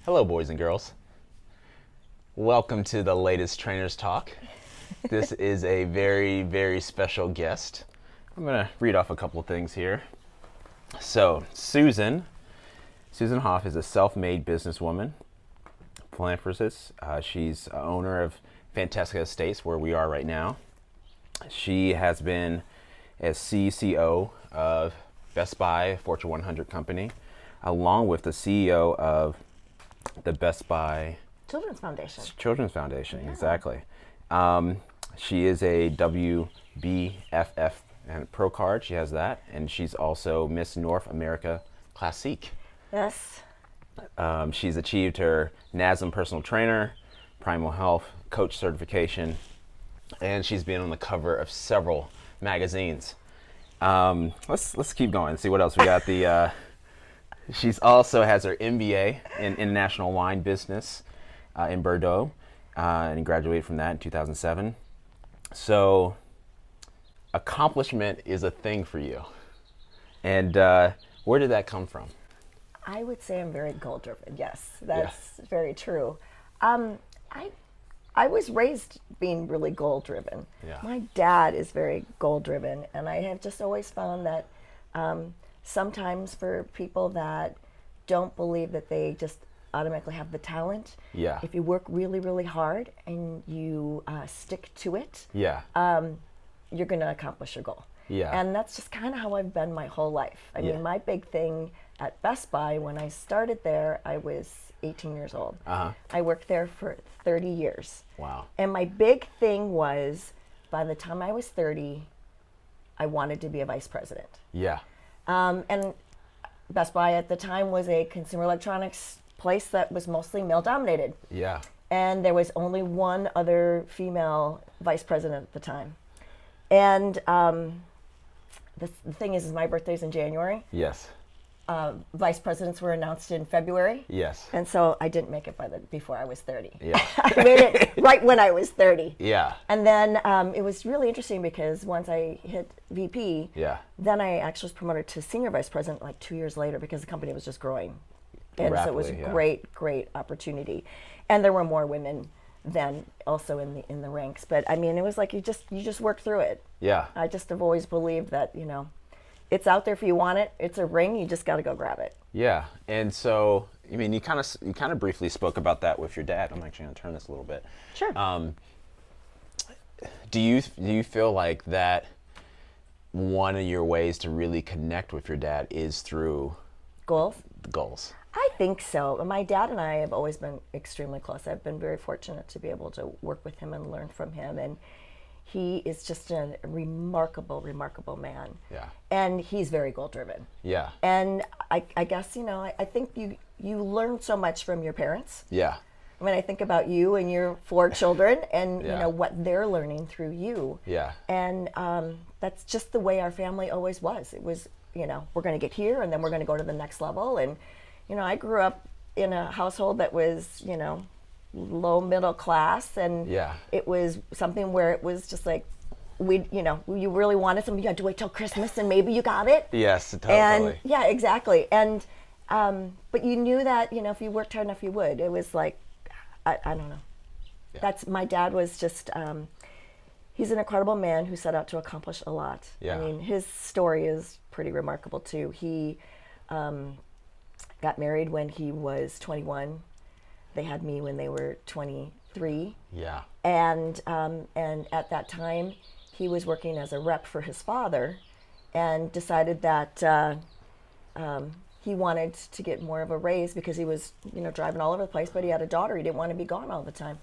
Hello, boys and girls. Welcome to the latest Trainers Talk. This is a very, very special guest. I'm going to read off a couple of things here. So, Susan Hoff is a self-made businesswoman, philanthropist. She's owner of Fantesca Estates, where we are right now. She has been as CCO of Best Buy, a Fortune 100 company, along with the CEO of the Best Buy Children's Foundation. Yeah. Exactly. She is a WBFF and Pro Card. She has that, and she's also Miss North America Classique. Yes. She's achieved her NASM personal trainer, primal health coach certification, and she's been on the cover of several magazines. Let's keep going and see what else we got. She's also has her MBA in International Wine Business in Bordeaux, and graduated from that in 2007. So, accomplishment is a thing for you. And where did that come from? I would say I'm very goal-driven. Yes, that's very true. I was raised being really goal-driven. Yeah. My dad is very goal-driven, and I have just always found that sometimes for people that don't believe that they just automatically have the talent, if you work really, really hard and you stick to it, you're going to accomplish your goal. And that's just kind of how I've been my whole life. I mean, my big thing at Best Buy, when I started there, I was 18 years old. I worked there for 30 years. Wow. And my big thing was, by the time I was 30, I wanted to be a vice president. And Best Buy at the time was a consumer electronics place that was mostly male dominated. And there was only one other female vice president at the time. And the thing is my birthday's in January. Vice presidents were announced in February. And so I didn't make it before I was 30. I made it right when I was 30. And then it was really interesting because once I hit VP, then I actually was promoted to senior vice president like 2 years later because the company was just growing. And so it was a great opportunity. And there were more women then also in the ranks. But I mean, it was like you just work through it. I just have always believed that, you know, it's out there if you want it. It's a ring. You just got to go grab it. And so, I mean, you kind of briefly spoke about that with your dad. I'm actually going to turn this a little bit. Sure. Do you feel like that one of your ways to really connect with your dad is through goals? I think so. My dad and I have always been extremely close. I've been very fortunate to be able to work with him and learn from him. And he is just a remarkable man. And he's very goal-driven. And I guess, you know, I think you learn so much from your parents. I mean, I think about you and your 4 children and, you know, what they're learning through you. And that's just the way our family always was. It was, you know, we're going to get here and then we're going to go to the next level. And, you know, I grew up in a household that was, you know, low middle class, and it was something where it was just like you really wanted something, you had to wait till Christmas and maybe you got it. Totally. And exactly. And but you knew that, you know, if you worked hard enough you would. It was like I don't know. That's my dad was just he's an incredible man who set out to accomplish a lot. I mean, his story is pretty remarkable too. He got married when he was 21. They had me when they were 23. And at that time, he was working as a rep for his father, and decided that he wanted to get more of a raise because he was, you know, driving all over the place. But he had a daughter; he didn't want to be gone all the time.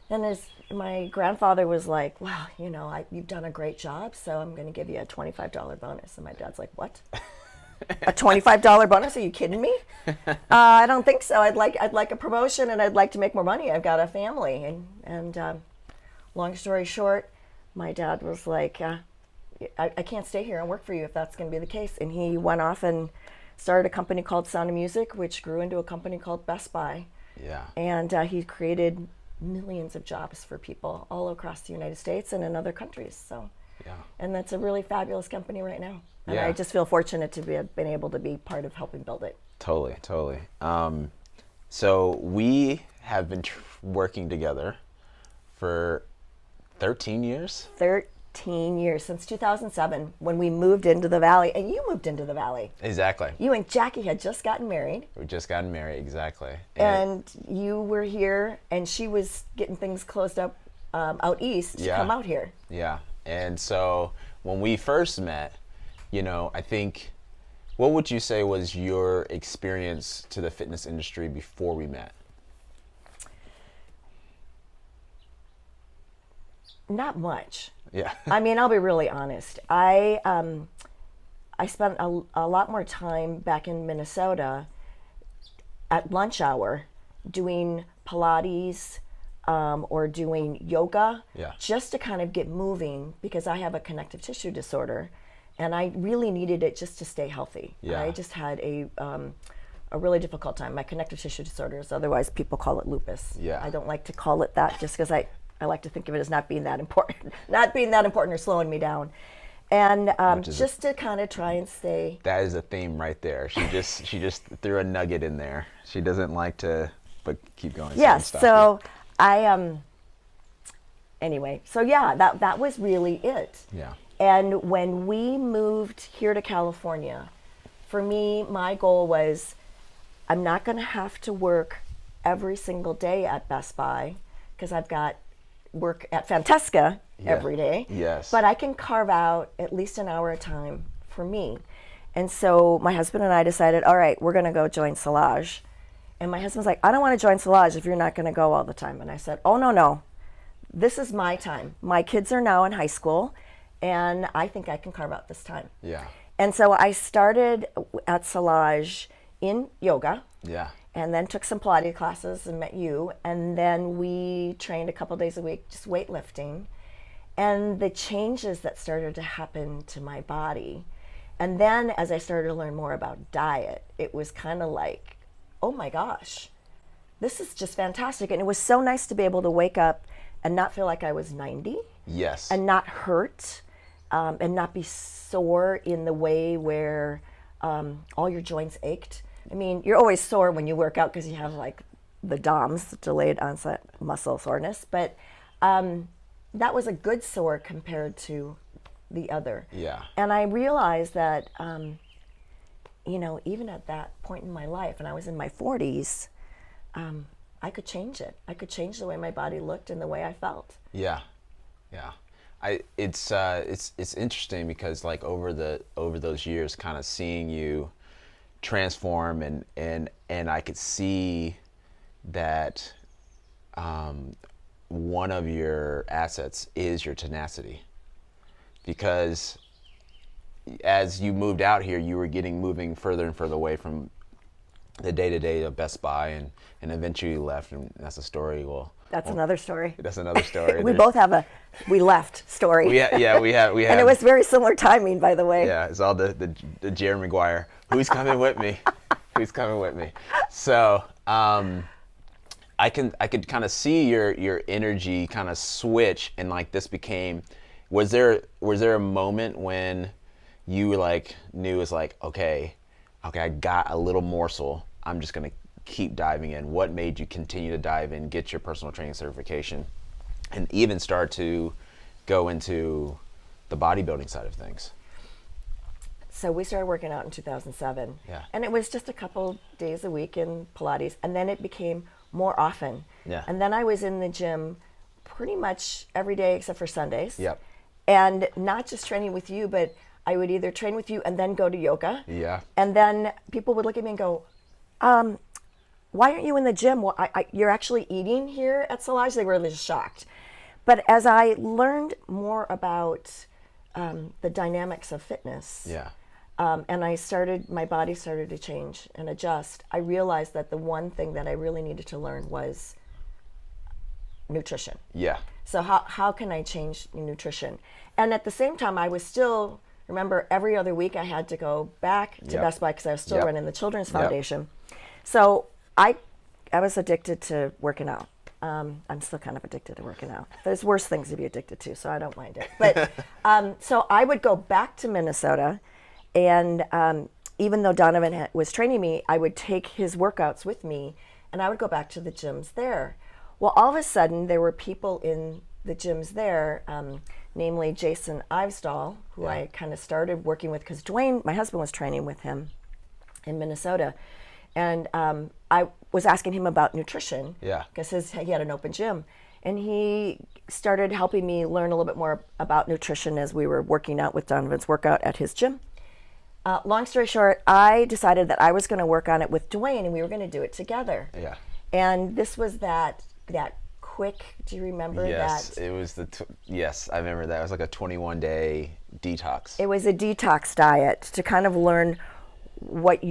And my grandfather was like, "Well, you know, you've done a great job, so I'm going to give you a $25 bonus." And my dad's like, "What? A $25 bonus? Are you kidding me? I don't think so. I'd like a promotion, and I'd like to make more money. I've got a family." And long story short, my dad was like, I can't stay here and work for you if that's going to be the case. And he went off and started a company called Sound of Music, which grew into a company called Best Buy. And he created millions of jobs for people all across the United States and in other countries. So, and that's a really fabulous company right now. And I just feel fortunate to have been able to be part of helping build it. Totally. So we have been working together for 13 years. 13 years, since 2007, when we moved into the Valley, and you moved into the Valley. Exactly. You and Jackie had just gotten married. We just gotten married, exactly. And you were here, and she was getting things closed up out east to come out here. Yeah. And so when we first met, I think, what would you say was your experience to the fitness industry before we met? Not much. Yeah. I mean, I'll be really honest. I spent a lot more time back in Minnesota at lunch hour doing Pilates or doing yoga, just to kind of get moving, because I have a connective tissue disorder, and I really needed it just to stay healthy. I just had a really difficult time. My connective tissue disorders, otherwise people call it lupus. I don't like to call it that, just because I like to think of it as not being that important, or slowing me down. And just to kind of try and stay. That is a theme right there. She just threw a nugget in there. She doesn't like to, but keep going. Yes. So I anyway. So yeah, that was really it. Yeah. And when we moved here to California, for me, my goal was, I'm not going to have to work every single day at Best Buy, because I've got work at Fantesca every day. Yes. But I can carve out at least an hour at a time for me. And so my husband and I decided, all right, we're going to go join Solage. And my husband's like, I don't want to join Solage if you're not going to go all the time. And I said, oh, no. This is my time. My kids are now in high school, and I think I can carve out this time. Yeah. And so I started at Solage in yoga. Yeah. And then took some Pilates classes and met you. And then we trained a couple days a week, just weightlifting. And the changes that started to happen to my body. And then as I started to learn more about diet, it was kind of like, oh my gosh, this is just fantastic. And it was so nice to be able to wake up and not feel like I was 90. Yes. And not hurt, and not be sore in the way where all your joints ached. I mean, you're always sore when you work out because you have like the DOMS, delayed onset muscle soreness, but that was a good sore compared to the other. Yeah. And I realized that, even at that point in my life, and I was in my 40s, I could change it. I could change the way my body looked and the way I felt. Yeah. Yeah. It's interesting because like over those years, kind of seeing you transform, and I could see that one of your assets is your tenacity, because as you moved out here, you were moving further and further away from the day-to-day of Best Buy, and eventually you left, and that's a story. That's another story. That's another story. We both have we left story. We have. And it was very similar timing, by the way. Yeah, it's all the Jerry Maguire. Who's coming with me? Who's coming with me? So I could kind of see your energy kind of switch, and like this became. Was there a moment when you like knew it's like okay, I got a little morsel. I'm just gonna keep diving in. What made you continue to dive in, get your personal training certification, and even start to go into the bodybuilding side of things? So we started working out in 2007. Yeah. And it was just a couple days a week in Pilates, and then it became more often. Yeah. And then I was in the gym pretty much every day except for Sundays. Yep. And not just training with you, but I would either train with you and then go to yoga. Yeah. And then people would look at me and go, why aren't you in the gym? Well, you're actually eating here at Solage? They were just shocked. But as I learned more about the dynamics of fitness, and my body started to change and adjust, I realized that the one thing that I really needed to learn was nutrition. Yeah. So how can I change nutrition? And at the same time, I was still, remember, every other week I had to go back to Best Buy because I was still running the Children's Foundation. So I was addicted to working out. I'm still kind of addicted to working out. There's worse things to be addicted to, so I don't mind it. But so I would go back to Minnesota, and even though Donavan was training me, I would take his workouts with me, and I would go back to the gyms there. Well, all of a sudden, there were people in the gyms there, namely Jason Ivesdahl, who I kind of started working with because Duane, my husband, was training with him in Minnesota. And I was asking him about nutrition because he had an open gym. And he started helping me learn a little bit more about nutrition as we were working out with Donovan's workout at his gym. Long story short, I decided that I was going to work on it with Duane, and we were going to do it together. Yeah. And this was that quick, do you remember that? Yes, it was yes, I remember that. It was like a 21-day detox. It was a detox diet to kind of learn what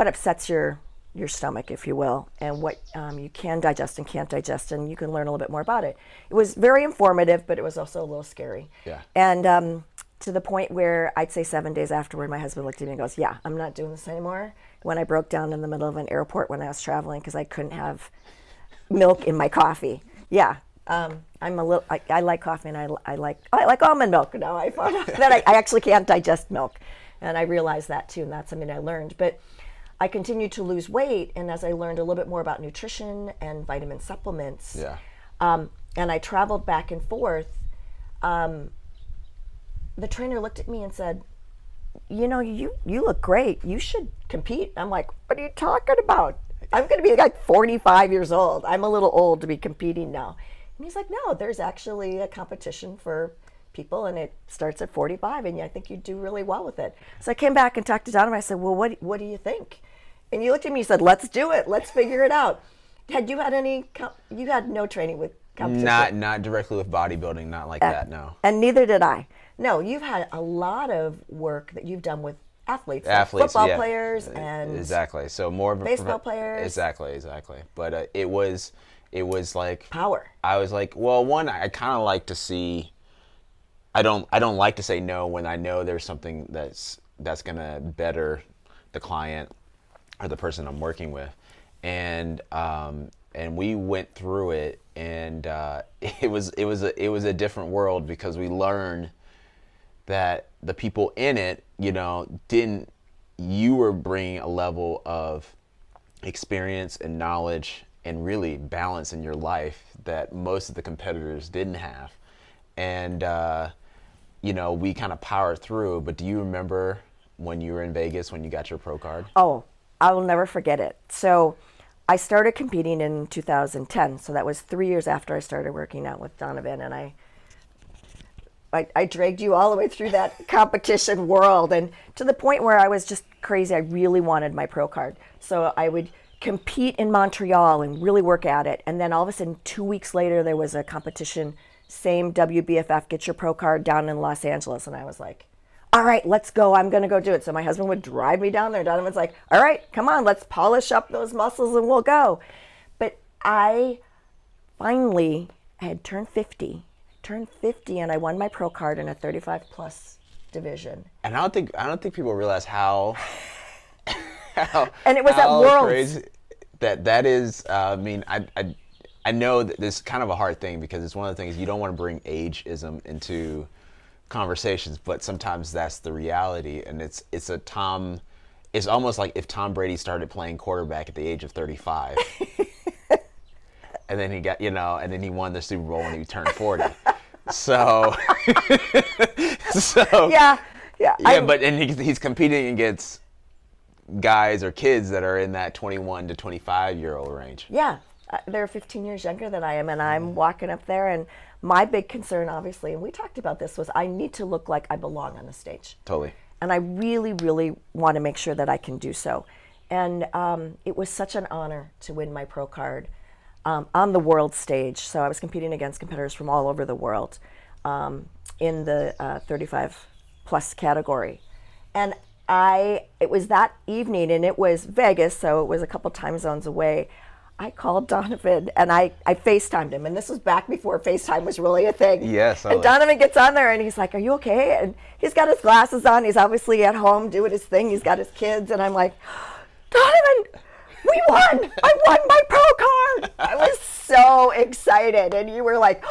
upsets your stomach, if you will, and what you can digest and can't digest, and you can learn a little bit more about it. It was very informative, but it was also a little scary. Yeah. And to the point where I'd say 7 days afterward, my husband looked at me and goes, yeah, I'm not doing this anymore. When I broke down in the middle of an airport when I was traveling because I couldn't have milk in my coffee. Yeah. I like coffee, and I like almond milk. Now I found out that I actually can't digest milk. And I realized that too, and that's something I learned. But I continued to lose weight, and as I learned a little bit more about nutrition and vitamin supplements, and I traveled back and forth, the trainer looked at me and said, you know, you look great. You should compete. I'm like, what are you talking about? I'm going to be like 45 years old. I'm a little old to be competing now. And he's like, no, there's actually a competition for people, and it starts at 45, and I think you do really well with it. So I came back and talked to Donavan. I said, well, what do you think? And you looked at me and said, let's do it. Let's figure it out. Had you had you had no training with competition? Not directly with bodybuilding, not like that, no. And neither did I. No, you've had a lot of work that you've done with athletes, like football players and exactly. So more of a baseball players. Exactly. But it was like power. I was like, well, one, I kind of like to see. I don't like to say no when I know there's something that's gonna better the client or the person I'm working with, and we went through it, and it was a different world because we learned that the people in it, you were bringing a level of experience and knowledge and really balance in your life that most of the competitors didn't have. And, we kind of powered through. But do you remember when you were in Vegas, when you got your pro card? Oh, I will never forget it. So I started competing in 2010. So that was 3 years after I started working out with Donavan. And I dragged you all the way through that competition world, and to the point where I was just crazy. I really wanted my pro card. So I would compete in Montreal and really work at it. And then all of a sudden, 2 weeks later, there was a competition, same WBFF, get your pro card, down in Los Angeles. And I was like, all right, let's go. I'm going to go do it. So my husband would drive me down there. Donovan's like, all right, come on, let's polish up those muscles and we'll go. But I finally had turned 50, and I won my pro card in a 35 plus division. And I don't think people realize how and it was at Worlds. Crazy that is. I know that this is kind of a hard thing because it's one of the things you don't want to bring ageism into conversations, but sometimes that's the reality, and it's almost like if Tom Brady started playing quarterback at the age of 35. And then he got, and then he won the Super Bowl when he turned 40. So yeah. But he's competing against guys or kids that are in that 21 to 25-year-old range. Yeah, they're 15 years younger than I am, and I'm walking up there, and my big concern, obviously, and we talked about this, was I need to look like I belong on the stage. Totally. And I really, really want to make sure that I can do so. And it was such an honor to win my pro card on the world stage. So I was competing against competitors from all over the world in the 35 plus category. And it was that evening, and it was Vegas, so it was a couple time zones away. I called Donavan, and I FaceTimed him, and this was back before FaceTime was really a thing. Yes. And Donavan gets on there, and he's like, are you okay? And he's got his glasses on. He's obviously at home doing his thing. He's got his kids, and I'm like, Donavan, we won! I won my pro card! I was so excited, and you were like,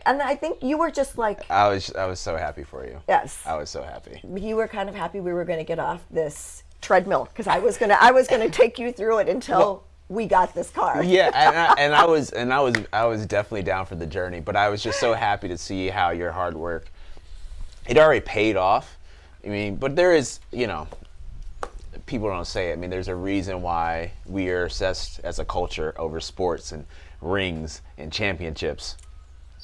and I think you were just like... I was so happy for you. Yes. I was so happy. You were kind of happy we were going to get off this treadmill, because I was gonna take you through it until... we got this car. Yeah, and I was definitely down for the journey, but I was just so happy to see how your hard work, it already paid off. I mean, but there is, people don't say it. I mean, there's a reason why we are obsessed as a culture over sports and rings and championships,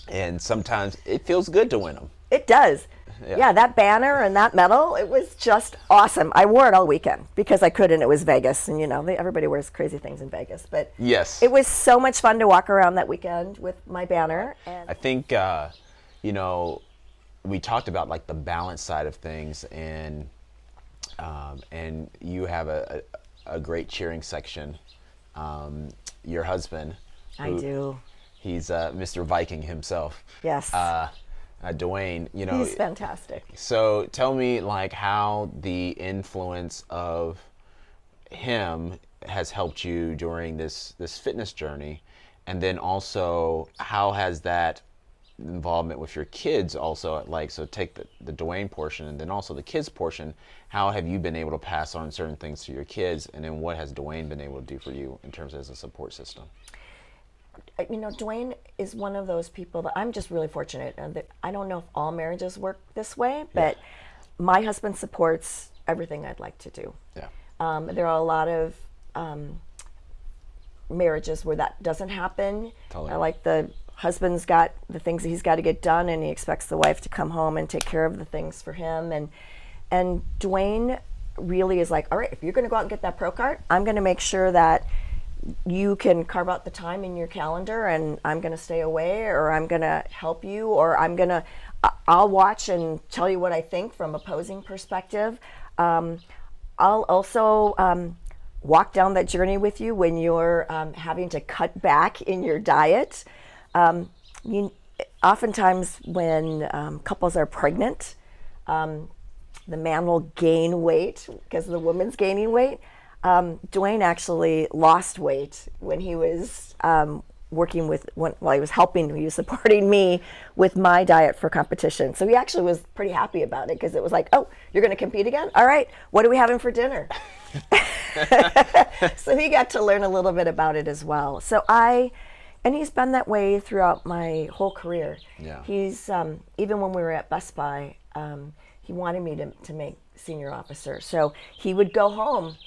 and sometimes it feels good to win them. It does. Yeah, that banner and that medal, it was just awesome. I wore it all weekend because I couldn't. It was Vegas, and everybody wears crazy things in Vegas. But yes, it was so much fun to walk around that weekend with my banner. And I think, we talked about like the balance side of things, and you have a great cheering section. Your husband, I do. He's Mr. Viking himself. Yes. Duane, he's fantastic. So tell me, like, how the influence of him has helped you during this fitness journey, and then also how has that involvement with your kids also, like, so take the Duane portion and then also the kids portion, how have you been able to pass on certain things to your kids, and then what has Duane been able to do for you in terms of as a support system? Duane is one of those people that I'm just really fortunate. That I don't know if all marriages work this way, but my husband supports everything I'd like to do. Yeah. There are a lot of marriages where that doesn't happen. Totally. Like the husband's got the things that he's got to get done, and he expects the wife to come home and take care of the things for him. And Duane really is like, all right, if you're going to go out and get that pro card, I'm going to make sure that you can carve out the time in your calendar, and I'm going to stay away, or I'm going to help you, or I'll watch and tell you what I think from a posing perspective. I'll also walk down that journey with you when you're having to cut back in your diet. Oftentimes when couples are pregnant, the man will gain weight because the woman's gaining weight. Duane actually lost weight when he was working with, he was helping, he was supporting me with my diet for competition. So he actually was pretty happy about it because it was like, oh, you're going to compete again? All right, what are we having for dinner? So he got to learn a little bit about it as well. And he's been that way throughout my whole career. Yeah. He's, even when we were at Best Buy, he wanted me to make senior officer. So he would go home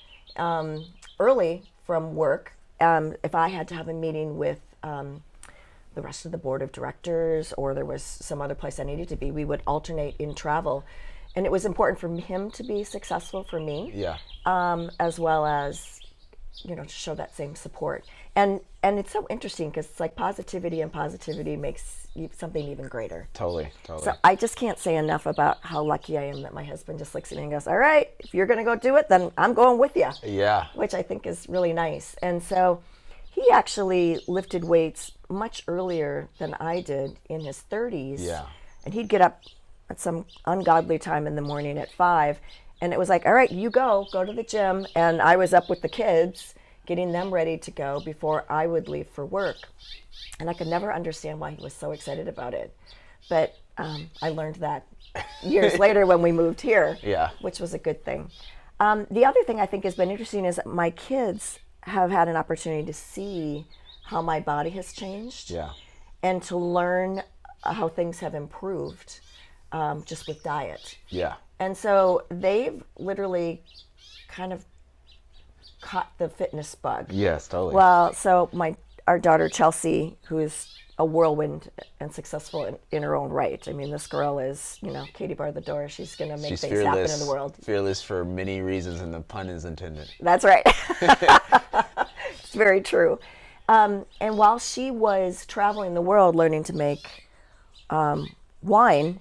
early from work. If I had to have a meeting with the rest of the board of directors, or there was some other place I needed to be, we would alternate in travel. And it was important for him to be successful for me, as well as, to show that same support. And it's so interesting because it's like positivity, and positivity makes something even greater. Totally. So I just can't say enough about how lucky I am that my husband just looks at me and goes, all right, if you're going to go do it, then I'm going with you. Yeah. Which I think is really nice. And so he actually lifted weights much earlier than I did, in his 30s. Yeah. And he'd get up at some ungodly time in the morning at 5. And it was like, all right, you go to the gym. And I was up with the kids, getting them ready to go before I would leave for work. And I could never understand why he was so excited about it. But I learned that years later when we moved here, which was a good thing. The other thing I think has been interesting is that my kids have had an opportunity to see how my body has changed, and to learn how things have improved just with diet. Yeah. And so they've literally kind of caught the fitness bug. Yes, totally. Well, so our daughter Chelsea, who is a whirlwind and successful in her own right. I mean, this girl is, Katie bar the door. She's going to make things happen in the world. Fearless for many reasons, and the pun is intended. That's right. It's very true. And while she was traveling the world learning to make wine,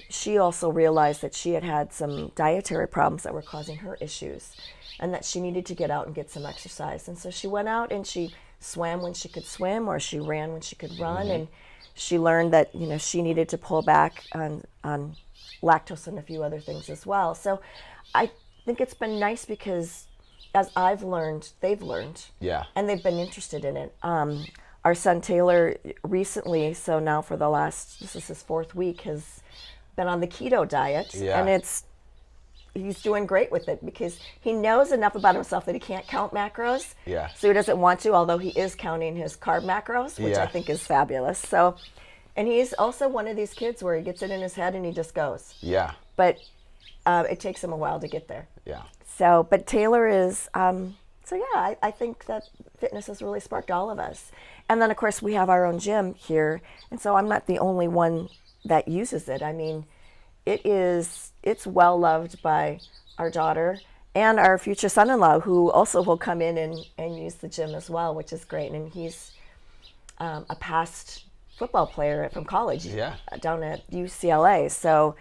she also realized that she had some dietary problems that were causing her issues, and that she needed to get out and get some exercise. And so she went out and she swam when she could swim, or she ran when she could run. And she learned that, she needed to pull back on lactose and a few other things as well. So I think it's been nice because as I've learned, they've learned. Yeah. And they've been interested in it. Our son Taylor recently, so now for this is his 4th week, has been on the keto diet. Yeah. And he's doing great with it because he knows enough about himself that he can't count macros. Yeah. So he doesn't want to, although he is counting his carb macros, which I think is fabulous. So, and he's also one of these kids where he gets it in his head and he just goes. Yeah. But it takes him a while to get there. Yeah. So, but Taylor is, I think that fitness has really sparked all of us. And then, of course, we have our own gym here. And so I'm not the only one that uses it. I mean, it's well loved by our daughter and our future son-in-law, who also will come in and use the gym as well, which is great. And he's a past football player from college down at UCLA. So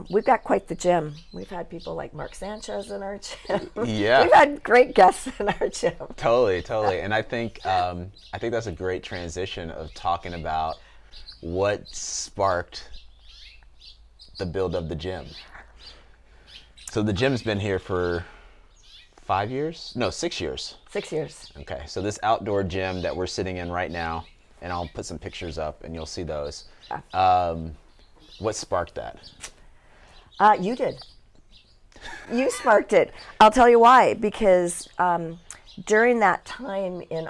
we've got quite the gym. We've had people like Mark Sanchez in our gym. Yeah. We've had great guests in our gym. Totally. And I think that's a great transition of talking about what sparked the build of the gym. So the gym's been here for 5 years? No, 6 years. 6 years. Okay, so this outdoor gym that we're sitting in right now, and I'll put some pictures up and you'll see those. What sparked that? You did. You sparked it. I'll tell you why. Because during that time in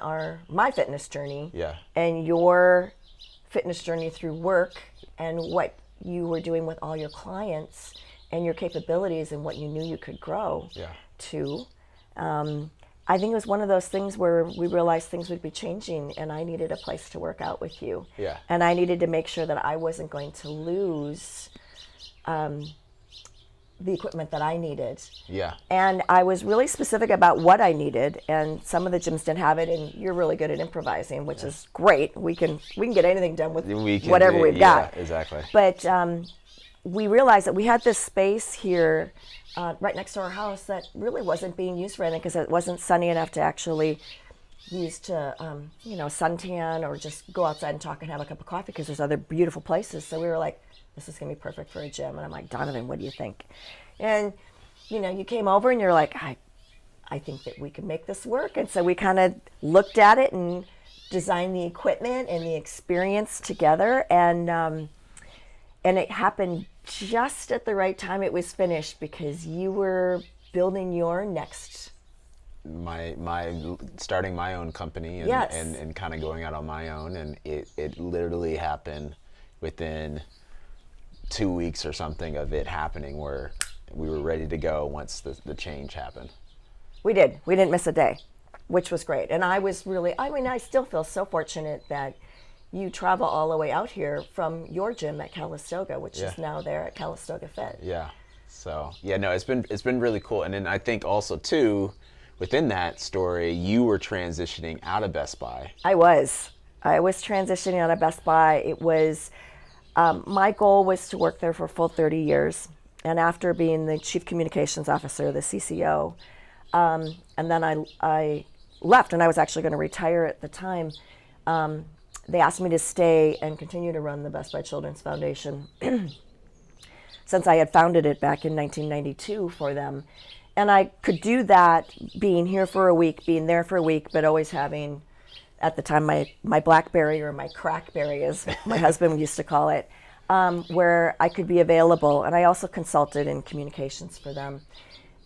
my fitness journey and your fitness journey through work and what you were doing with all your clients and your capabilities and what you knew you could grow to, I think it was one of those things where we realized things would be changing and I needed a place to work out with you. Yeah. And I needed to make sure that I wasn't going to lose the equipment that I needed. Yeah. And I was really specific about what I needed, and some of the gyms didn't have it, and you're really good at improvising, which is great. We can get anything done with whatever we've got. Yeah, exactly. But we realized that we had this space here right next to our house that really wasn't being used for anything because it wasn't sunny enough to actually use to, suntan or just go outside and talk and have a cup of coffee because there's other beautiful places. So we were like, this is going to be perfect for a gym. And I'm like, Donavan, what do you think? And, you came over and you're like, I think that we could make this work. And so we kind of looked at it and designed the equipment and the experience together. And it happened just at the right time it was finished because you were building your next. My starting my own company and kind of going out on my own. And it literally happened within 2 weeks or something of it happening where we were ready to go once the change happened. We did. We didn't miss a day, which was great. And I still feel so fortunate that you travel all the way out here from your gym at Calistoga, which is now there at Calistoga Fit. Yeah. So, it's been really cool. And then I think also too, within that story, you were transitioning out of Best Buy. I was transitioning out of Best Buy. It was, my goal was to work there for a full 30 years. And after being the chief communications officer, the CCO, and then I left and I was actually going to retire at the time. They asked me to stay and continue to run the Best Buy Children's Foundation since I had founded it back in 1992 for them. And I could do that being here for a week, being there for a week, but always having, at the time, my BlackBerry or my Crackberry, as my husband used to call it, where I could be available. And I also consulted in communications for them.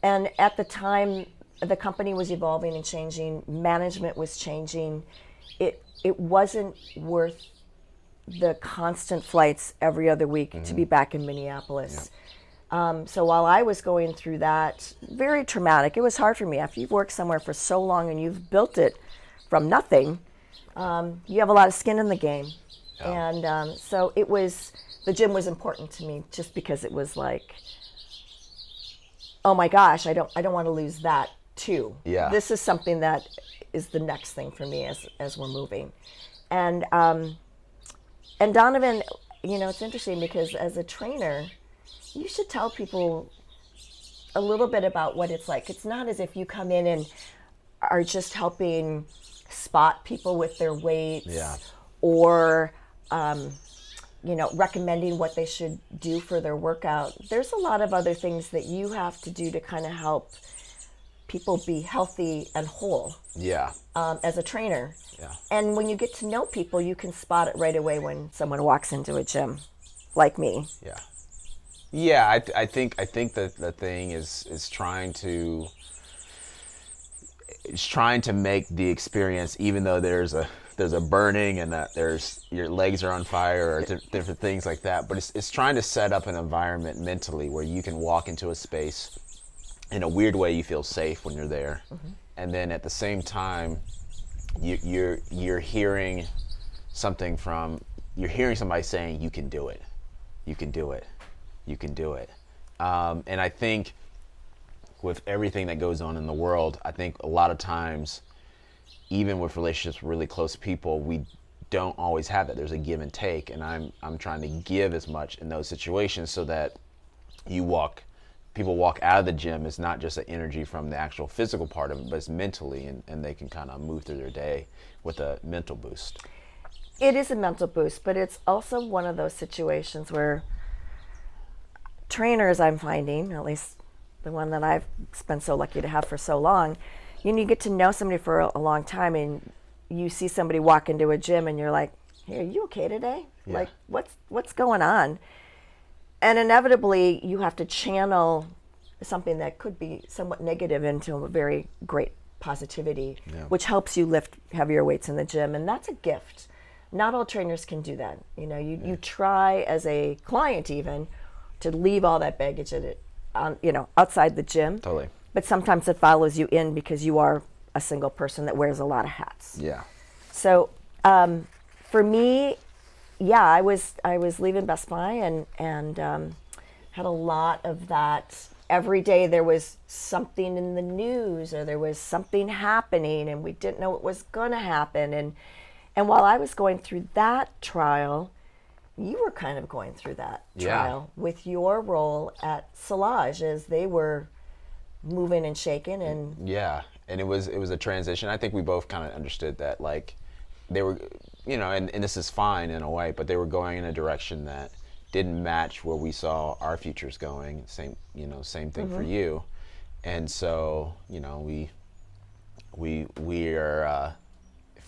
And at the time, the company was evolving and changing. Management was changing. It wasn't worth the constant flights every other week to be back in Minneapolis. Yeah. So while I was going through that, very traumatic, it was hard for me. After you've worked somewhere for so long and you've built it from nothing, you have a lot of skin in the game. Yeah. And so the gym was important to me just because it was like, oh my gosh, I don't want to lose that too. Yeah. This is something that is the next thing for me as we're moving. And Donavan, it's interesting because as a trainer, you should tell people a little bit about what it's like. It's not as if you come in and are just helping spot people with their weights or, recommending what they should do for their workout. There's a lot of other things that you have to do to kind of help people be healthy and whole. Yeah. As a trainer. Yeah. And when you get to know people, you can spot it right away when someone walks into a gym, like me. Yeah. Yeah, I think that the thing is trying to make the experience, even though there's a burning and that there's your legs are on fire or different things like that, but it's trying to set up an environment mentally where you can walk into a space in a weird way. You feel safe when you're there, and then at the same time you're hearing something you're hearing somebody saying you can do it, you can do it, you can do it. And I think with everything that goes on in the world, I think a lot of times, even with relationships with really close people, we don't always have that. There's a give and take, and I'm trying to give as much in those situations so that people walk out of the gym is not just an energy from the actual physical part of it, but it's mentally, and they can kind of move through their day with a mental boost. It is a mental boost, but it's also one of those situations where trainers, I'm finding, at least the one that I've been so lucky to have for so long, you get to know somebody for a long time, and you see somebody walk into a gym and you're like, hey, are you okay today? Yeah. Like, what's going on? And inevitably you have to channel something that could be somewhat negative into a very great positivity, which helps you lift heavier weights in the gym. And that's a gift. Not all trainers can do that. You try as a client even to leave all that baggage outside the gym. Totally. But sometimes it follows you in because you are a single person that wears a lot of hats. Yeah. So for me, yeah, I was leaving Best Buy and had a lot of that. Every day there was something in the news or there was something happening and we didn't know what was going to happen. And while I was going through that trial, you were kind of going through that trial with your role at Solage as they were moving and shaking. And yeah, and it was a transition. I think we both kind of understood that, like, they were, and this is fine in a way, but they were going in a direction that didn't match where we saw our futures going. Same thing for you. And so,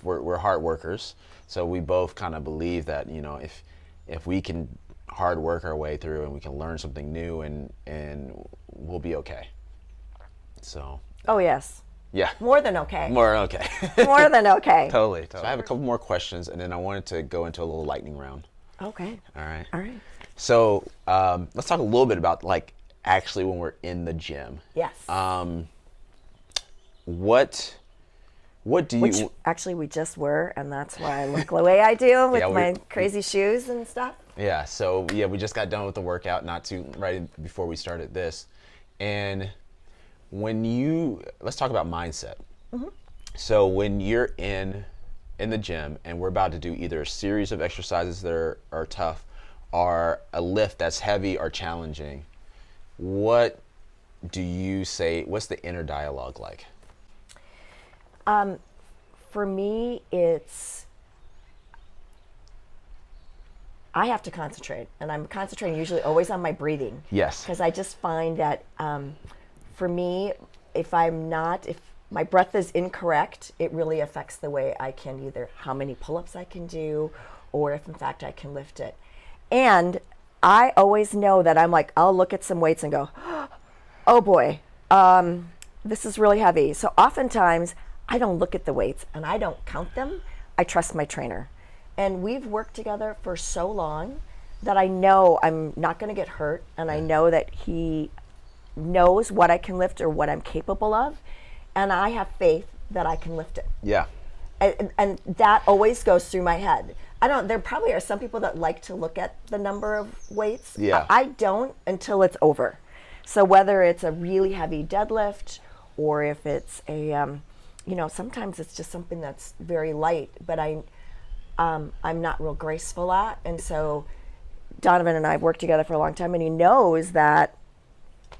we're hard workers. So we both kind of believe that, if we can hard work our way through and we can learn something new and we'll be okay. So. Oh, yes. Yeah. More than okay. More okay. More than okay. Totally. So I have a couple more questions, and then I wanted to go into a little lightning round. Okay. All right. All right. So let's talk a little bit about, like, actually when we're in the gym. Yes. What do you... Which actually we just were, and that's why I look the way I do with my crazy shoes and stuff. Yeah. So yeah, we just got done with the workout right before we started this, and let's talk about mindset. Mm-hmm. So when you're in the gym and we're about to do either a series of exercises that are tough or a lift that's heavy or challenging, what do you say? What's the inner dialogue like? For me, I have to concentrate, and I'm concentrating usually always on my breathing. Yes. Because I just find that for me, if my breath is incorrect, it really affects the way I can either how many pull-ups I can do, or if in fact I can lift it. And I always know that I'll look at some weights and go, oh boy, this is really heavy. So oftentimes I don't look at the weights and I don't count them. I trust my trainer. And we've worked together for so long that I know I'm not going to get hurt, and I know that he knows what I can lift or what I'm capable of, and I have faith that I can lift it. Yeah. And that always goes through my head. There probably are some people that like to look at the number of weights. Yeah. I don't until it's over. So whether it's a really heavy deadlift or if it's a, sometimes it's just something that's very light, but I'm not real graceful at. And so Donavan and I have worked together for a long time, and he knows that,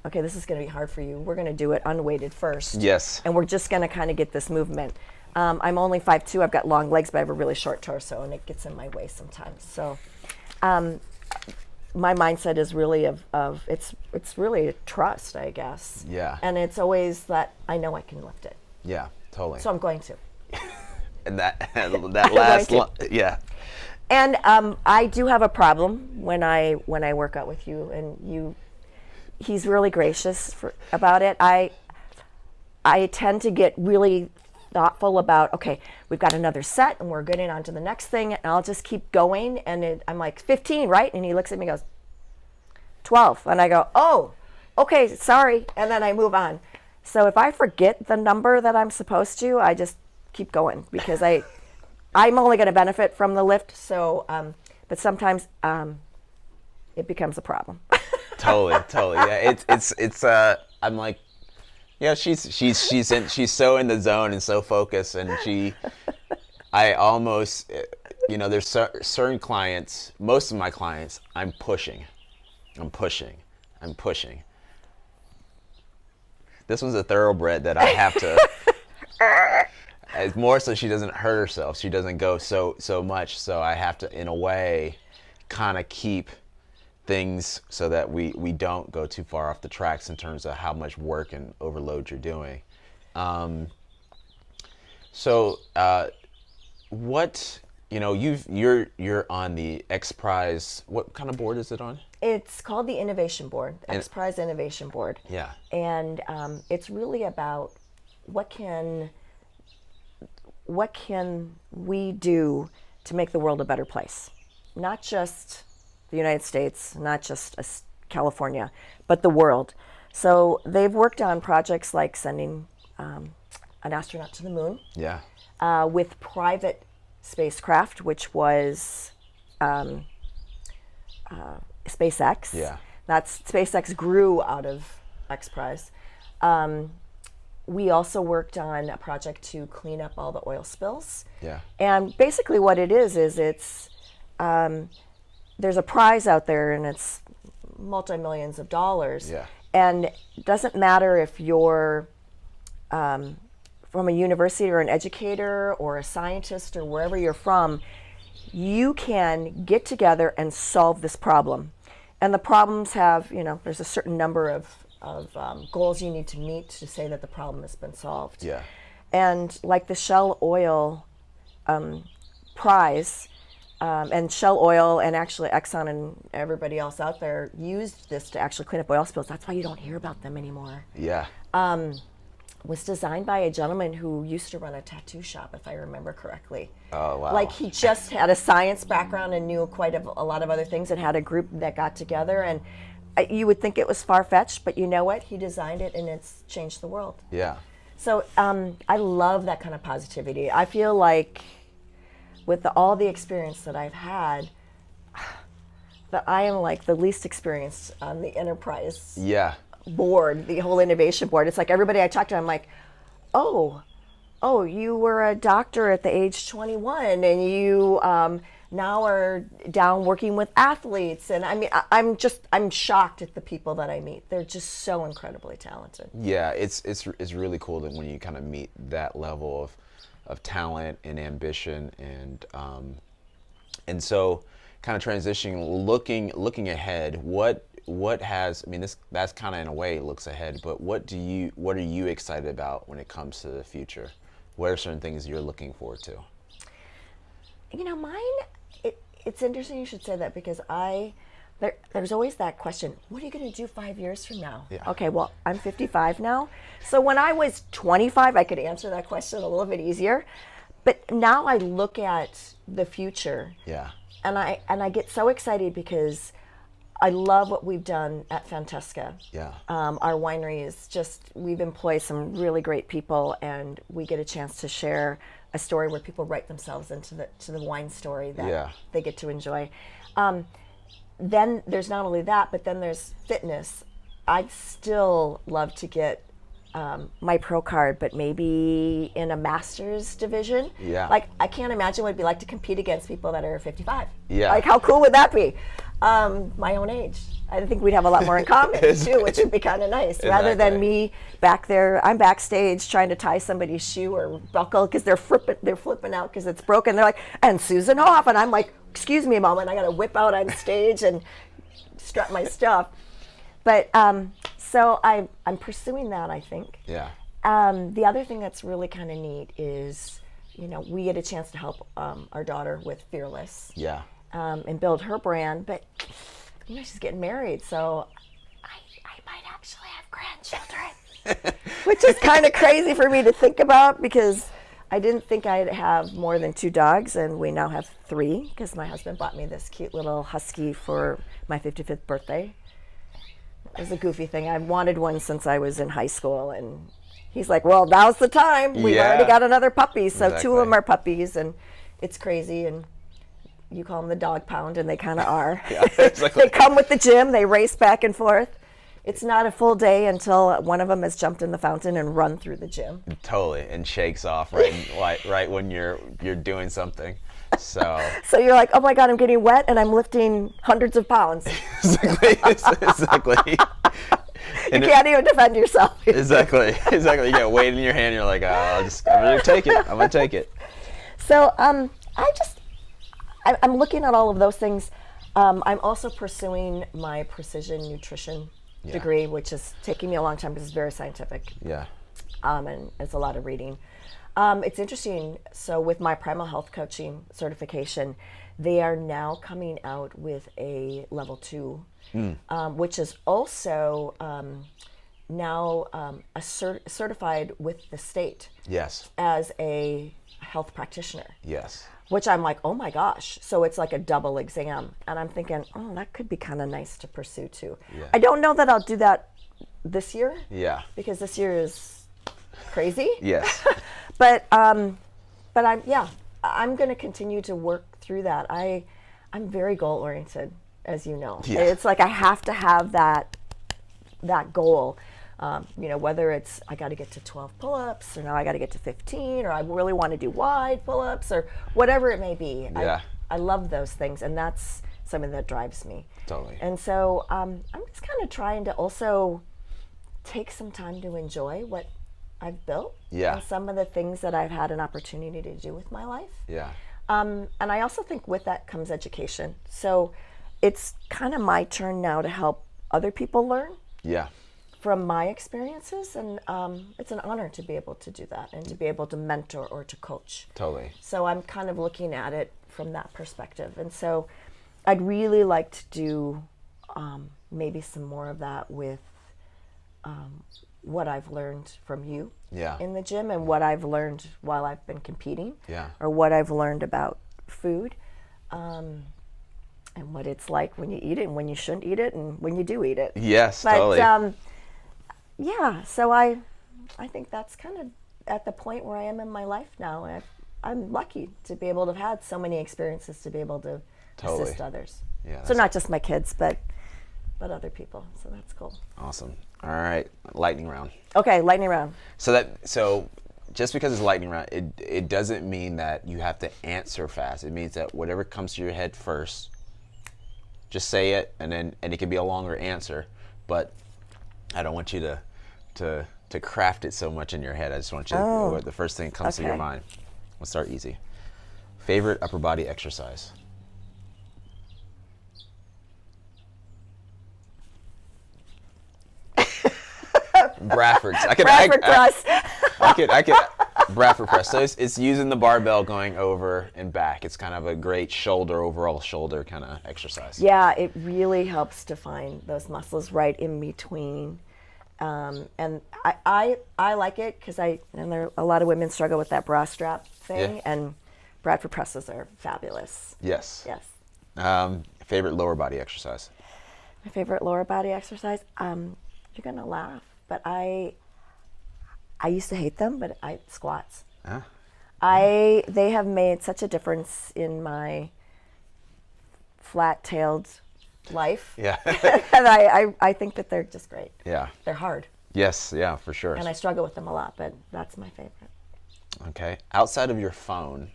okay, this is going to be hard for you. We're going to do it unweighted first. Yes. And we're just going to kind of get this movement. I'm only 5'2". I've got long legs, but I have a really short torso, and it gets in my way sometimes. So my mindset is really of it's really a trust, I guess. Yeah. And it's always that I know I can lift it. Yeah, totally. So I'm going to. And that last yeah. And I do have a problem when I work out with you, and he's really gracious about it. I tend to get really thoughtful about, okay, we've got another set and we're getting on to the next thing, and I'll just keep going, and I'm like, 15, right? And he looks at me and goes, 12. And I go, oh, okay, sorry. And then I move on. So if I forget the number that I'm supposed to, I just keep going, because I'm only going to benefit from the lift. So, but sometimes it becomes a problem. Totally. Yeah, it's. I'm like, yeah, she's so in the zone and so focused, and I almost, there's certain clients, most of my clients, I'm pushing. This one's a thoroughbred that I have to. It's more so she doesn't hurt herself. She doesn't go so much. So I have to, in a way, kind of keep things so that we don't go too far off the tracks in terms of how much work and overload you're doing. What you're on the X Prize. What kind of board is it on? It's called the Innovation Board, X Prize Innovation Board. Yeah. And it's really about what can we do to make the world a better place? Not just the United States, not just California, but the world. So they've worked on projects like sending an astronaut to the moon. Yeah. With private spacecraft, which was SpaceX. Yeah. SpaceX grew out of X Prize. We also worked on a project to clean up all the oil spills. Yeah. And basically what it is it's there's a prize out there, and it's multi-millions of dollars. Yeah. And it doesn't matter if you're from a university or an educator or a scientist or wherever you're from, you can get together and solve this problem. And the problems have, there's a certain number of goals you need to meet to say that the problem has been solved. Yeah. And like the Shell Oil prize, and Shell Oil and actually Exxon and everybody else out there used this to actually clean up oil spills. That's why you don't hear about them anymore. Yeah. Was designed by a gentleman who used to run a tattoo shop, if I remember correctly. Oh, wow. Like he just had a science background and knew quite a lot of other things, and had a group that got together. And you would think it was far-fetched, but you know what? He designed it, and it's changed the world. Yeah. So I love that kind of positivity. I feel like with all the experience that I've had, that I am like the least experienced on the enterprise. Yeah. Board, the whole innovation board. It's like everybody I talk to, I'm like, oh, you were a doctor at the age 21, and you now are down working with athletes. And I mean, I'm shocked at the people that I meet. They're just so incredibly talented. Yeah, it's really cool that when you kind of meet that level of talent and ambition, and so kind of transitioning, looking ahead, what has, I mean, that's kind of in a way looks ahead, but what are you excited about when it comes to the future? What are certain things you're looking forward to? Mine, it's interesting you should say that, because there's always that question, what are you going to do 5 years from now? Yeah. Okay, well, I'm 55 now. So when I was 25, I could answer that question a little bit easier. But now I look at the future. Yeah. And I get so excited because I love what we've done at Fantesca. Yeah. Our winery is we've employed some really great people, and we get a chance to share a story where people write themselves into the wine story that they get to enjoy. Then there's not only that, but then there's fitness. I'd still love to get my pro card, but maybe in a master's division. Yeah. Like, I can't imagine what it'd be like to compete against people that are 55. Yeah. Like, how cool would that be? My own age. I think we'd have a lot more in common too, which would be kind of nice. Exactly. Rather than me back there, I'm backstage trying to tie somebody's shoe or buckle because they're flipping out because it's broken. They're like, and Susan Hoff, and I'm like, excuse me a moment, I got to whip out on stage and strut my stuff. But so I'm pursuing that, I think. Yeah. The other thing that's really kind of neat is, we get a chance to help our daughter with Fearless. Yeah. and build her brand. But she's getting married, so I might actually have grandchildren, which is kind of crazy for me to think about, because I didn't think I'd have more than 2 dogs, and we now have 3 because my husband bought me this cute little husky for my 55th birthday. It was a goofy thing. I wanted one since I was in high school, and he's like, well, now's the time. We've already got another puppy, so exactly. 2 of them are puppies, and it's crazy, and you call them the dog pound, and they kind of are. Yeah, exactly. They come with the gym. They race back and forth. It's not a full day until one of them has jumped in the fountain and run through the gym. Totally, and shakes off right when you're doing something. So you're like, oh my God, I'm getting wet and I'm lifting hundreds of pounds. Exactly. You can't even defend yourself. Exactly. You got weight in your hand. You're like, I'm gonna take it. I'm gonna take it. So I'm looking at all of those things. I'm also pursuing my precision nutrition degree, which is taking me a long time because it's very scientific. Yeah. And it's a lot of reading. It's interesting. So with my primal health coaching certification, they are now coming out with a level 2, which is also now certified with the state. Yes. As a health practitioner. Yes. Which I'm like, oh my gosh. So it's like a double exam. And I'm thinking, oh, that could be kind of nice to pursue too. Yeah. I don't know that I'll do that this year. Yeah. Because this year is crazy. Yes. But I'm going to continue to work through that. I'm very goal oriented, as you know. Yeah. It's like I have to have that goal. Whether it's I got to get to 12 pull-ups, or now I got to get to 15, or I really want to do wide pull-ups, or whatever it may be. Yeah. I love those things, and that's something that drives me. Totally. And so I'm just kind of trying to also take some time to enjoy what I've built. Yeah. And some of the things that I've had an opportunity to do with my life. Yeah. And I also think with that comes education. So it's kind of my turn now to help other people learn. Yeah. From my experiences, and it's an honor to be able to do that and to be able to mentor or to coach. Totally. So I'm kind of looking at it from that perspective. And so I'd really like to do maybe some more of that with what I've learned from you in the gym, and what I've learned while I've been competing, or what I've learned about food, and what it's like when you eat it and when you shouldn't eat it and when you do eat it. Yes, but, totally. So I think that's kind of at the point where I am in my life now. I'm lucky to be able to have had so many experiences to be able to assist others. Yeah. So not just my kids, but other people. So that's cool. Awesome. All right, lightning round. Okay, lightning round. So just because it's lightning round, it doesn't mean that you have to answer fast. It means that whatever comes to your head first, just say it, and it can be a longer answer, but I don't want you to craft it so much in your head. I just want you to, the first thing that comes to your mind. Let's start easy. Favorite upper body exercise? Bradford. Bradford press. Bradford press. So it's using the barbell going over and back. It's kind of a great overall shoulder kind of exercise. Yeah, it really helps to find those muscles right in between. And I like it because a lot of women struggle with that bra strap thing, and Bradford presses are fabulous. Yes. Yes. Favorite lower body exercise? My favorite lower body exercise? You're gonna laugh, but I used to hate them, but squats. They have made such a difference in my flat-tailed life. Yeah. And I think that they're just great. Yeah. They're hard. Yes, yeah, for sure. And I struggle with them a lot, but that's my favorite. Okay. Outside of your phone,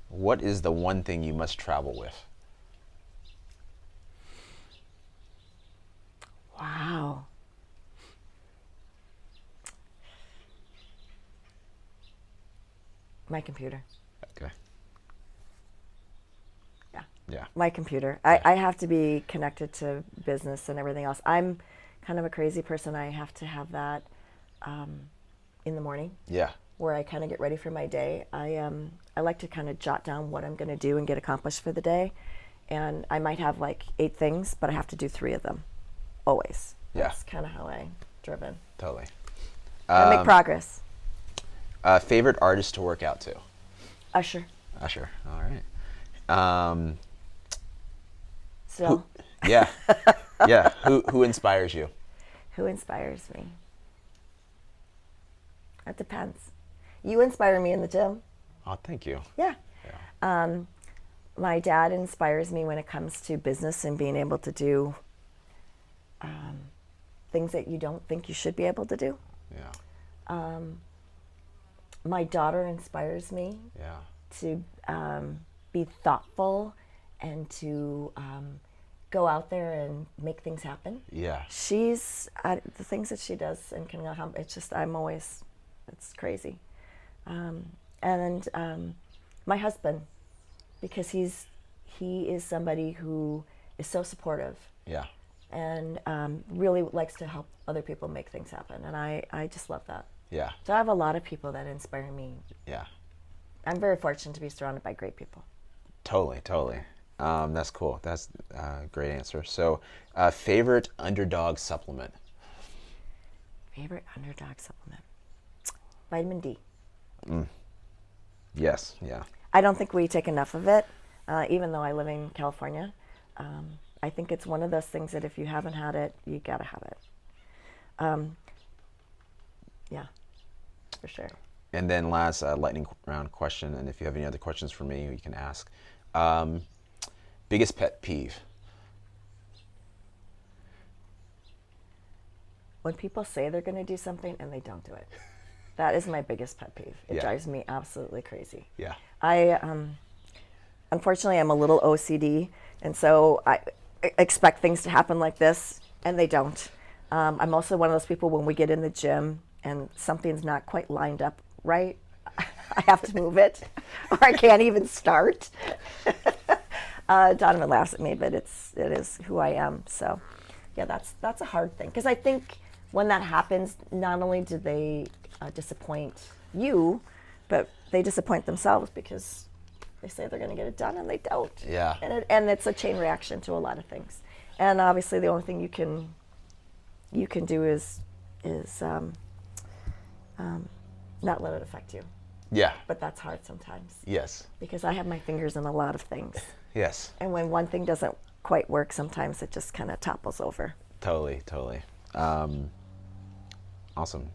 what is the one thing you must travel with? Wow. My computer. Okay. Yeah. My computer. I have to be connected to business and everything else. I'm kind of a crazy person. I have to have that in the morning. Yeah. Where I kind of get ready for my day. I like to kind of jot down what I'm going to do and get accomplished for the day. and I might have like 8 things, but I have to do 3 of them, always. Yeah. That's kind of how I'm driven. Totally. I make progress. Favorite artist to work out to? Usher. Usher. All right. So. Yeah. Yeah. Who inspires you? Who inspires me? It depends. You inspire me in the gym. Oh, thank you. Yeah. Yeah. My dad inspires me when it comes to business and being able to do things that you don't think you should be able to do. Yeah. My daughter inspires me Yeah. to be thoughtful and to go out there and make things happen. Yeah. She's the things that she does and can accomplish. It's just it's crazy. And my husband, because he is somebody who is so supportive. Yeah. And really likes to help other people make things happen, and I just love that. Yeah. So I have a lot of people that inspire me. Yeah. I'm very fortunate to be surrounded by great people. Totally. That's cool. That's a great answer. So, favorite Underdog supplement? Favorite Underdog supplement? Vitamin D. Yes. Yeah. I don't think we take enough of it, even though I live in California. I think it's one of those things that if you haven't had it, you gotta have it. Yeah, for sure. And then last lightning round question, and if you have any other questions for me, you can ask. Biggest pet peeve? When people say they're gonna do something and they don't do it. That is my biggest pet peeve. It Yeah. drives me absolutely crazy. Yeah. I unfortunately I'm a little OCD, and so I expect things to happen like this, and they don't. I'm also one of those people when we get in the gym and something's not quite lined up right, I have to move it, or I can't even start. Donavan laughs at me, but it is who I am. So, yeah, that's a hard thing, because I think when that happens, not only do they disappoint you, but they disappoint themselves because they say they're going to get it done and they don't. Yeah. And it's a chain reaction to a lot of things. And obviously, the only thing you can do is not let it affect you. Yeah. But that's hard sometimes. Yes. Because I have my fingers in a lot of things. Yes. And when one thing doesn't quite work, sometimes it just kind of topples over. Totally. Awesome.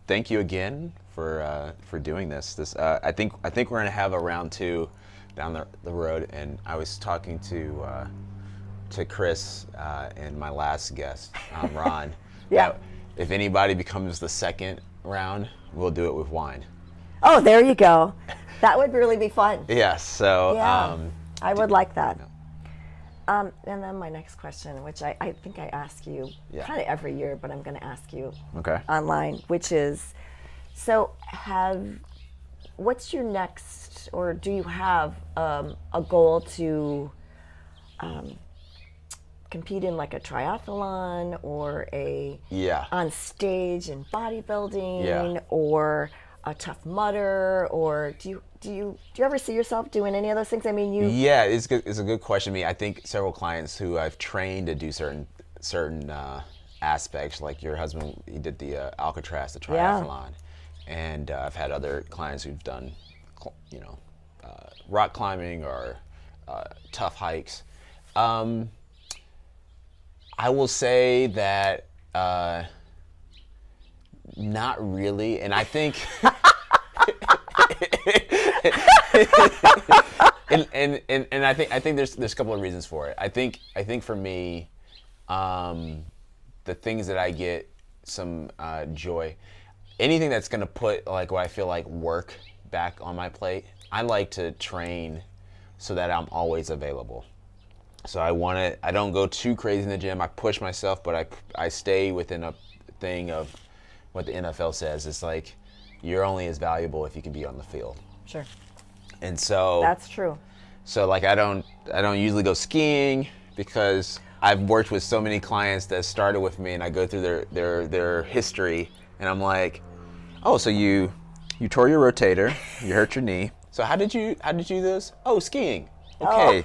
Thank you again for doing this. I think we're gonna have a round 2 down the road. And I was talking to Chris and my last guest, Ron. Yeah. That if anybody becomes the second round, we'll do it with wine. Oh, there you go. That would really be fun. Yes. So. Yeah, I would like that. And then my next question, which I think I ask you kind of every year, but I'm going to ask you online, which is, so what's your next, or do you have a goal to compete in like a triathlon or on stage in bodybuilding or a Tough Mudder, or do you ever see yourself doing any of those things? I mean, Yeah, it's a good question. I think several clients who I've trained to do certain aspects, like your husband, he did the Alcatraz, the triathlon, and I've had other clients who've done, rock climbing or tough hikes. I will say that not really, and I think and I think there's a couple of reasons for it. I think for me, the things that I get some joy, anything that's gonna put like what I feel like work back on my plate, I like to train so that I'm always available. So I don't go too crazy in the gym. I push myself, but I stay within a thing of what the NFL says. It's like you're only as valuable if you can be on the field. Sure. And so that's true. So like I don't usually go skiing because I've worked with so many clients that started with me, and I go through their history, and I'm like, oh, so you tore your rotator, you hurt your knee. So how did you do this? Oh, skiing. Okay,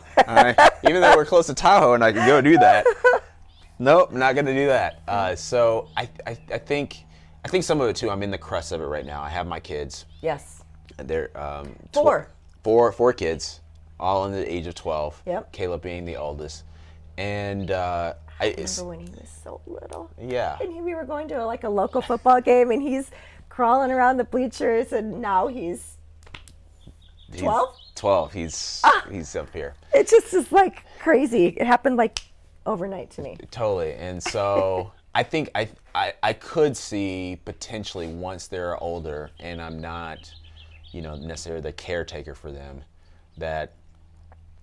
even though we're close to Tahoe and I can go do that, nope, not gonna do that. So I think some of it too. I'm in the crust of it right now. I have my kids. Yes. They're four kids, all under the age of 12. Yep. Caleb being the oldest, and I remember when he was so little. Yeah. And we were going to a local football game, and he's crawling around the bleachers, and now he's 12. 12. He's up here. It just is like crazy. It happened like overnight to me. Totally. And so I think I could see potentially once they're older and I'm not, necessarily the caretaker for them, that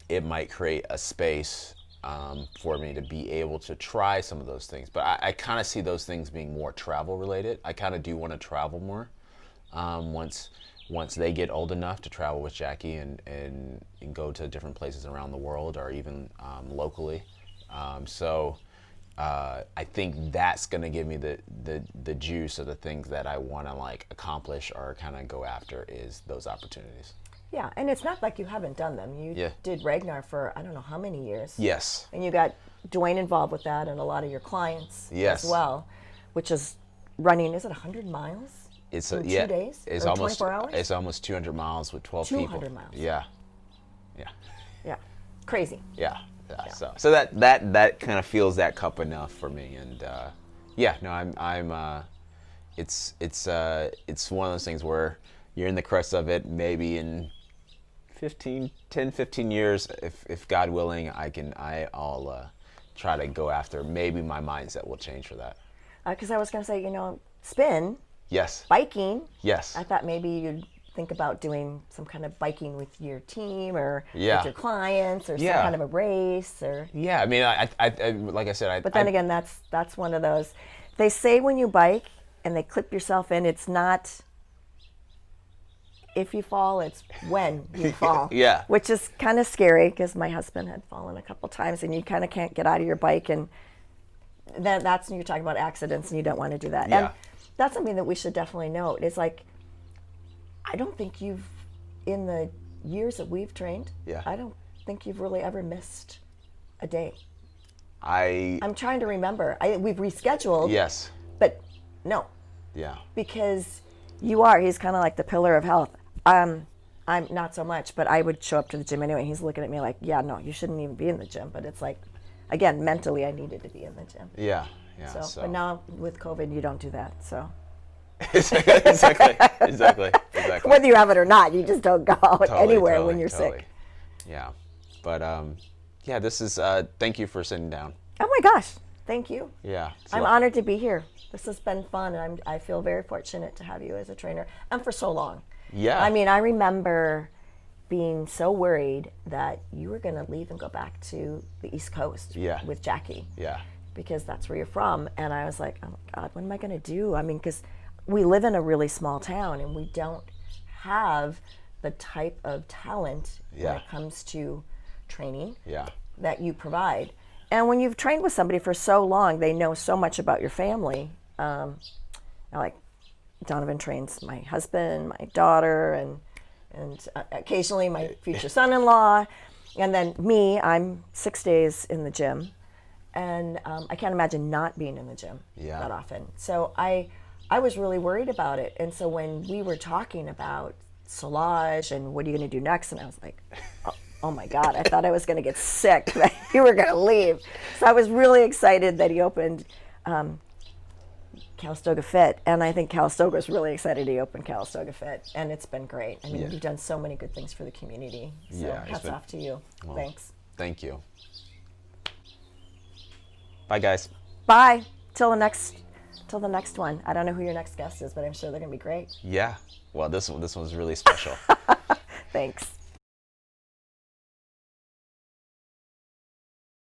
it might create a space for me to be able to try some of those things. But I kind of see those things being more travel related. I kind of do want to travel more once they get old enough to travel with Jackie and go to different places around the world or even locally. So I think that's going to give me the juice of the things that I want to accomplish or kind of go after is those opportunities. Yeah, and it's not like you haven't done them. You did Ragnar for I don't know how many years. Yes. And you got Duane involved with that and a lot of your clients as well, which is running, is it 100 miles? It's in 2 days? It's or almost 24 hours? It's almost 200 miles with 12 people. 200 miles. Yeah. Crazy. Yeah. So that kind of fills that cup enough for me, and it's one of those things where you're in the crust of it. Maybe in 10, 15 years, if God willing, I'll try to go after. Maybe my mindset will change for that. Because I was going to say, spin. Yes. Biking. Yes. I thought maybe you'd think about doing some kind of biking with your team or with your clients or some kind of a race or. Yeah, I mean, I like I said, But then again, that's one of those. They say when you bike and they clip yourself in, it's not if you fall, it's when you fall. Yeah. Which is kind of scary because my husband had fallen a couple times and you kind of can't get out of your bike, and that's when you're talking about accidents and you don't want to do that. Yeah. And that's something that we should definitely note. It's like, I don't think you've, in the years that we've trained, I don't think you've really ever missed a day. I'm trying to remember. We've rescheduled. Yes. But no. Yeah. Because he's kind of like the pillar of health. I'm not so much, but I would show up to the gym anyway. And he's looking at me like, yeah, no, you shouldn't even be in the gym. But it's like, again, mentally I needed to be in the gym. Yeah. So. But now with COVID, you don't do that. So. Exactly. Whether you have it or not, you just don't go out anywhere when you're sick. Yeah. But this is thank you for sitting down. Oh my gosh, thank you. Yeah. I'm honored to be here. This has been fun, and I feel very fortunate to have you as a trainer, and for so long. Yeah. I mean, I remember being so worried that you were going to leave and go back to the East Coast with Jackie. Yeah. Because that's where you're from. And I was like, oh my God, what am I going to do? I mean, because we live in a really small town and we don't have the type of talent when it comes to training that you provide. And when you've trained with somebody for so long, they know so much about your family. Like Donavan trains my husband, my daughter, and occasionally my future son-in-law. And then me, I'm 6 days in the gym. And I can't imagine not being in the gym that often. So I was really worried about it. And so when we were talking about Solage and what are you going to do next, and I was like, oh my God, I thought I was going to get sick, that you were going to leave. So I was really excited that he opened Calistoga Fit. And I think Calistoga was really excited he opened Calistoga Fit. And it's been great. I mean, you've done so many good things for the community. So hats off to you. Well, thanks. Thank you. Bye, guys. Bye. Till the next one. I don't know who your next guest is, but I'm sure they're going to be great. Yeah. Well, this one's really special. Thanks.